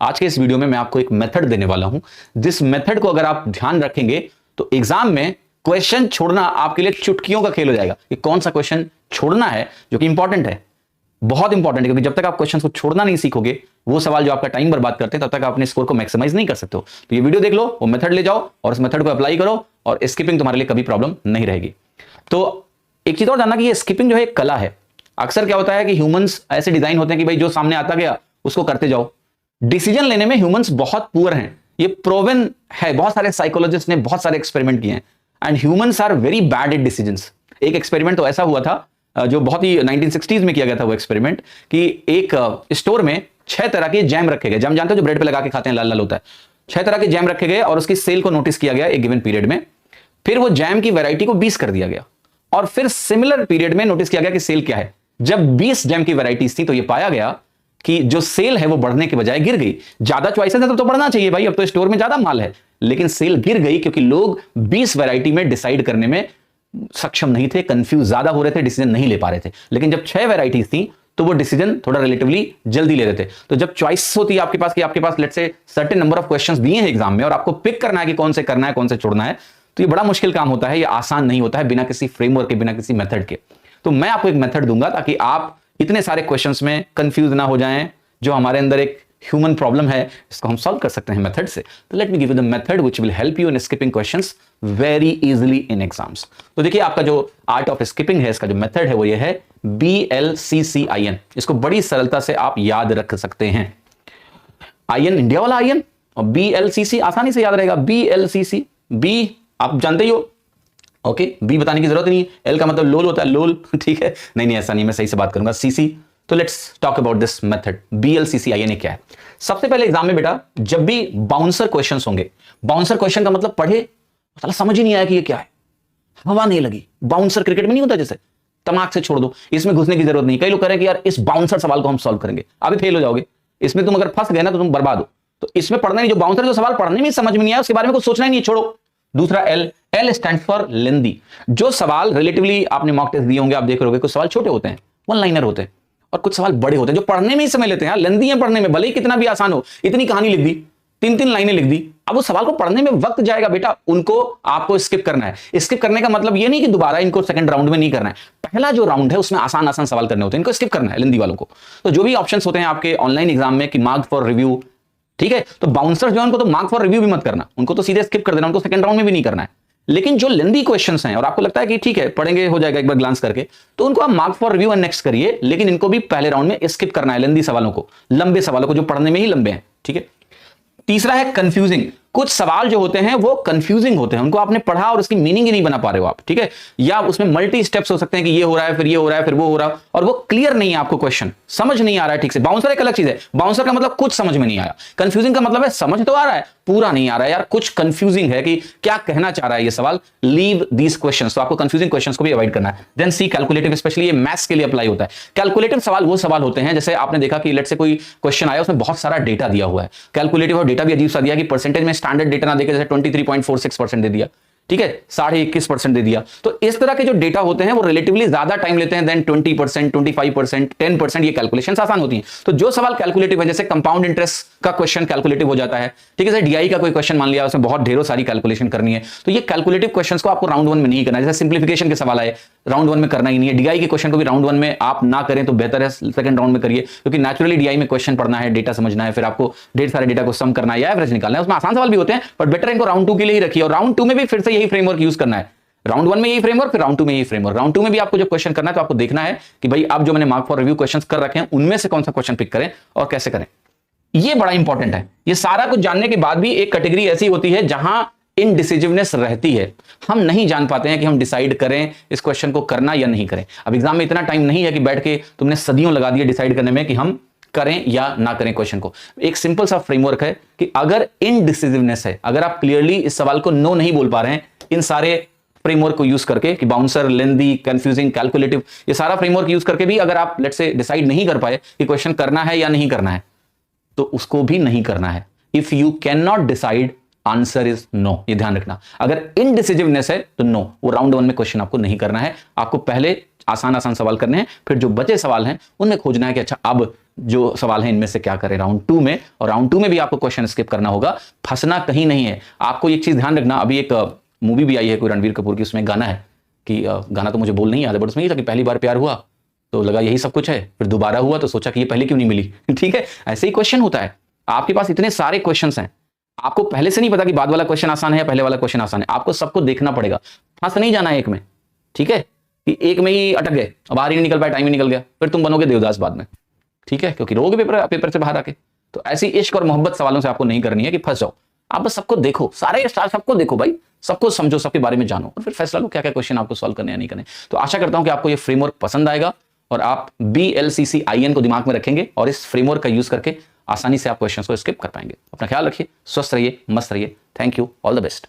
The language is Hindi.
आज के इस वीडियो में मैं आपको एक मेथड देने वाला हूं, जिस मेथड को अगर आप ध्यान रखेंगे तो एग्जाम में क्वेश्चन छोड़ना आपके लिए चुटकियों का खेल हो जाएगा कि कौन सा क्वेश्चन छोड़ना है, जो कि इंपॉर्टेंट है, बहुत इंपॉर्टेंट है। क्योंकि जब तक आप क्वेश्चन को छोड़ना नहीं सीखोगे, वो सवाल जो आपका टाइम बर्बाद करते हैं, तब तक आप अपने स्कोर को मैक्सिमाइज नहीं कर सकते हो। तो ये वीडियो देख लो, वो मेथड ले जाओ और उस मेथड को अप्लाई करो और स्किपिंग तुम्हारे लिए कभी प्रॉब्लम नहीं रहेगी। तो एक चीज और जानना कि ये स्किपिंग जो है एक कला है। अक्सर क्या होता है कि ह्यूमंस ऐसे डिजाइन होते हैं कि भाई जो सामने आता गया उसको करते जाओ। डिसीजन लेने में ह्यूमंस बहुत पुअर हैं, ये प्रूवन है। बहुत सारे साइकोलॉजिस्ट ने बहुत सारे एक्सपेरिमेंट किए हैं and humans are very bad at decisions. एक एक्सपेरिमेंट तो ऐसा हुआ था जो बहुत ही 1960s में किया गया था वो एक्सपेरिमेंट, कि एक स्टोर में 6 तरह के जैम रखे गए। जैम जानते हो, जो ब्रेड पे लगा के खाते हैं, लाल लाल होता है। 6 तरह के जैम रखे गए और उसकी सेल को नोटिस किया गया एक गिवन पीरियड में। फिर वो जैम की वैरायटी को 20 कर दिया गया और फिर सिमिलर पीरियड में नोटिस किया गया कि सेल क्या है। जब 20 जैम की वैरायटीज थी तो ये पाया गया कि जो सेल है वो बढ़ने के बजाय गिर गई। ज्यादा चॉइसेस है तो बढ़ना चाहिए भाई, अब तो स्टोर में ज्यादा माल है, लेकिन सेल गिर गई क्योंकि लोग 20 वैरायटी में डिसाइड करने में सक्षम नहीं थे, कंफ्यूज ज्यादा हो रहे थे, डिसीजन नहीं ले पा रहे थे। लेकिन जब 6 वैरायटीज थी तो वो डिसीजन थोड़ा रिलेटिवली जल्दी ले रहे थे। तो जब चॉइस होती है आपके पास कि आपके पास let's say certain number of questions दिए हैं एग्जाम में और आपको पिक करना है कि कौन से करना है कौन से छोड़ना है, तो ये बड़ा मुश्किल काम होता है, ये आसान नहीं होता है बिना किसी फ्रेमवर्क के, बिना किसी मेथड के। तो मैं आपको एक मेथड दूंगा ताकि आप इतने सारे क्वेश्चंस में कंफ्यूज ना हो जाएं। जो हमारे अंदर एक ह्यूमन प्रॉब्लम है, इसको हम सॉल्व कर सकते हैं मेथड से। तो let me give you the method which will help you in skipping questions very easily in exams. तो देखिए, आपका जो आर्ट ऑफ स्किपिंग है, इसका जो मेथड है वो ये है BLCCIN। इसको बड़ी सरलता से आप याद रख सकते हैं। आईएन इंडिया वाला आईएन और BLCC आसानी से याद रहेगा। BLCC, बी आप जानते ही हो, ओके, बी बताने की जरूरत नहीं है। एल का मतलब लोल होता है, लोल, ठीक है। नहीं ऐसा नहीं, मैं सही से बात करूंगा, सीसी। तो let's talk about this method. BLCCIN क्या है? सबसे पहले एग्जाम में बेटा जब भी बाउंसर क्वेश्चंस होंगे, बाउंसर क्वेश्चन का मतलब पढ़े साला समझ ही नहीं आया कि ये क्या है, हवा नहीं लगी। बाउंसर क्रिकेट में नहीं होता जैसे, दिमाग से छोड़ दो, इसमें घुसने की जरूरत नहीं। कई लोग कह रहे हैं कि यार इस बाउंसर सवाल को हम सॉल्व करेंगे, अभी फेल हो जाओगे इसमें। तुम अगर फंस गए ना तो तुम बर्बाद हो। तो इसमें पढ़ना नहीं, जो बाउंसर जो सवाल पढ़ने में समझ में नहीं आया उसके बारे में कुछ सोचना ही नहीं, छोड़ो। दूसरा एल स्टैंड फॉर लेंदी। जो सवाल रिलेटिवली आपने मॉक टेस्ट दिए होंगे, आप देख रहे होंगे कुछ सवाल छोटे होते हैं, वन लाइनर होते हैं, और कुछ सवाल बड़े होते हैं जो पढ़ने में ही समय लेते हैं। लेंदी है पढ़ने में, भले ही कितना भी आसान हो। इतनी कहानी लिख दी, 3-3 लाइनें लिख दी, अब उस सवाल को पढ़ने में वक्त जाएगा बेटा, उनको आपको स्किप करना है। स्किप करने का मतलब ये नहीं कि दोबारा इनको सेकंड राउंड में नहीं करना है। पहला जो राउंड है उसमें आसान आसान सवाल करने होते हैं, इनको स्किप करना है लेंदी वालों को। तो जो भी ऑप्शंस होते हैं आपके ऑनलाइन एग्जाम में कि मार्क फॉर रिव्यू, ठीक है, तो बाउंसर जो है उनको तो मार्क फॉर रिव्यू भी मत करना, उनको तो सीधे स्किप कर देना, उनको सेकंड राउंड में भी नहीं करना है। लेकिन जो लेंदी क्वेश्चंस हैं और आपको लगता है कि ठीक है पढ़ेंगे, हो जाएगा एक बार ग्लांस करके, तो उनको आप mark for review and next करिए, लेकिन इनको भी पहले राउंड में स्किप करना है, लेंदी सवालों को, लंबे सवालों को जो पढ़ने में ही लंबे हैं, ठीक है। तीसरा है कंफ्यूजिंग। कुछ सवाल जो होते हैं वो कंफ्यूजिंग होते हैं, उनको आपने पढ़ा और उसकी मीनिंग ही नहीं बना पा रहे हो आप, ठीक है। या उसमें मल्टी स्टेप्स हो सकते हैं कि ये हो रहा है, फिर ये हो रहा है, फिर वो हो रहा है, और वो क्लियर नहीं है, आपको क्वेश्चन समझ नहीं आ रहा है ठीक से। बाउंसर एक अलग चीज है, बाउंसर का मतलब कुछ समझ में नहीं आया। कंफ्यूजिंग का मतलब है समझ तो आ रहा है, पूरा नहीं आ रहा है यार, कुछ कंफ्यूजिंग है कि क्या कहना चाह रहा है ये सवाल। Leave these questions. तो आपको कंफ्यूजिंग क्वेश्चंस को भी अवॉइड करना है। देन सी कैलकुलेटिव, स्पेशली ये मैथ्स के लिए अप्लाई होता है। कैलकुलेटिव सवाल वो सवाल होते हैं, जैसे आपने देखा कि लेट से कोई क्वेश्चन आया, उसमें बहुत सारा डेटा दिया हुआ है। कैलकुलेटिव और डेटा भी अजीब सा दिया कि परसेंटेज में स्टैंडर्ड डेटा ना देके 23.46% दे दिया, ठीक है, 21.5% दे दिया। तो इस तरह के जो डेटा होते हैं वो रिलेटिवली ज्यादा टाइम लेते हैं देन 20%, 25%, 10%। ये कैलकुलेशंस आसान होती हैं। तो जो सवाल कैलकुलेटिव है, जैसे कंपाउंड इंटरेस्ट का क्वेश्चन कैलकुलेटिव हो जाता है, ठीक है। जैसे डीआई का कोई क्वेश्चन मान लिया, उसमें बहुत ढेरों सारी कैलकुलेशन करनी है, तो ये कैलकुलेटिव क्वेश्चंस को आपको राउंड 1 में नहीं करना है। जैसे सिंप्लीफिकेशन के सवाल आए, राउंड 1 में करना ही नहीं है। डीआई के क्वेश्चन को भी राउंड 1 में आप ना करें तो बेहतर है, सेकंड राउंड में करिए, क्योंकि नेचुरली डीआई में क्वेश्चन पढ़ना है, डेटा समझना है, फिर आपको ढेर सारे डेटा को सम करना है या एवरेज निकालना है। उसमें आसान सवाल भी होते हैं, बट बेटर इनको राउंड 2 के लिए ही रखिए, और राउंड 2 में भी फिर से यही फ्रेमवर्क यूज करना है। राउंड 1 में यही फ्रेमवर्क, फिर राउंड 2 में यही फ्रेमवर्क। राउंड 2 में भी आपको जो क्वेश्चन करना है तो आपको देखना है कि भाई अब जो मैंने मार्क फॉर रिव्यू क्वेश्चंस कर रखे हैं उनमें से कौन सा क्वेश्चन पिक करें और कैसे करें। ये बड़ा इंपॉर्टेंट है। ये सारा कुछ जानने के बाद भी एक कैटेगरी ऐसी होती है जहां इनडिसिजिवनेस रहती है। हम नहीं जान पाते हैं कि हम डिसाइड करें इस क्वेश्चन को करना या नहीं करें। अब एग्जाम में इतना टाइम नहीं है कि बैठ के तुमने सदियों लगा दिए डिसाइड करने में कि हम करें या ना करें क्वेश्चन को। एक सिंपल सा फ्रेमवर्क है कि अगर इनडिसिजिवनेस है, अगर आप क्लियरली इस सवाल को नो नहीं बोल पा रहे हैं इन सारे फ्रेमवर्क को यूज करके, कि बाउंसर, लेंदी, कंफ्यूजिंग, कैलकुलेटिव, ये सारा फ्रेमवर्क यूज करके भी अगर आप लेट्स से डिसाइड नहीं कर पाए कि क्वेश्चन करना है या नहीं करना है, तो उसको भी नहीं करना है। If you can not decide, answer is no. ये ध्यान रखना, अगर इनडिसिजिवनेस है तो नो, वो राउंड 1 में क्वेश्चन आपको नहीं करना है। आपको पहले आसान आसान सवाल करने हैं, फिर जो बचे सवाल हैं उनमें खोजना है कि अच्छा अब जो सवाल है इनमें से क्या करें राउंड 2 में। और राउंड 2 में भी आपको क्वेश्चन स्किप करना होगा, फंसना कहीं नहीं है। आपको एक चीज ध्यान रखना, अभी एक मूवी भी आई है कोई रणवीर कपूर की, उसमें गाना है कि गाना तो मुझे बोल नहीं याद है, बट उसमें ये था कि पहली बार प्यार हुआ तो लगा यही सब कुछ है, फिर दोबारा हुआ तो सोचा कि ये पहले क्यों नहीं मिली। ठीक है, ऐसे ही क्वेश्चन होता है। आपके पास इतने सारे क्वेश्चन हैं, आपको पहले से नहीं पता कि बाद वाला क्वेश्चन आसान है या पहले वाला क्वेश्चन आसान है, आपको सबको देखना पड़ेगा, फंस नहीं जाना है एक में। ठीक है, कि एक में ही अटक गए, बाहर ही नहीं निकल पाए, टाइम ही निकल गया, फिर तुम बनोगे देवदास बाद में। ठीक है, क्योंकि रोगे पेपर से बाहर आके। तो ऐसी इश्क और मोहब्बत सवालों से आपको नहीं करनी है कि फंस जाओ। आप बस सबको देखो, सारे सबको देखो भाई, सबको समझो, सबके बारे में जानो और फिर फैसला लो क्या क्या क्वेश्चन आपको सॉल्व करने या नहीं करने। तो आशा करता हूं कि आपको ये फ्रेमवर्क पसंद आएगा और आप BLCCIN को दिमाग में रखेंगे और इस फ्रेमवर्क का यूज करके आसानी से आप क्वेश्चंस को स्किप कर पाएंगे। अपना ख्याल रखिए, स्वस्थ रहिए, मस्त रहिए। Thank you, all the best.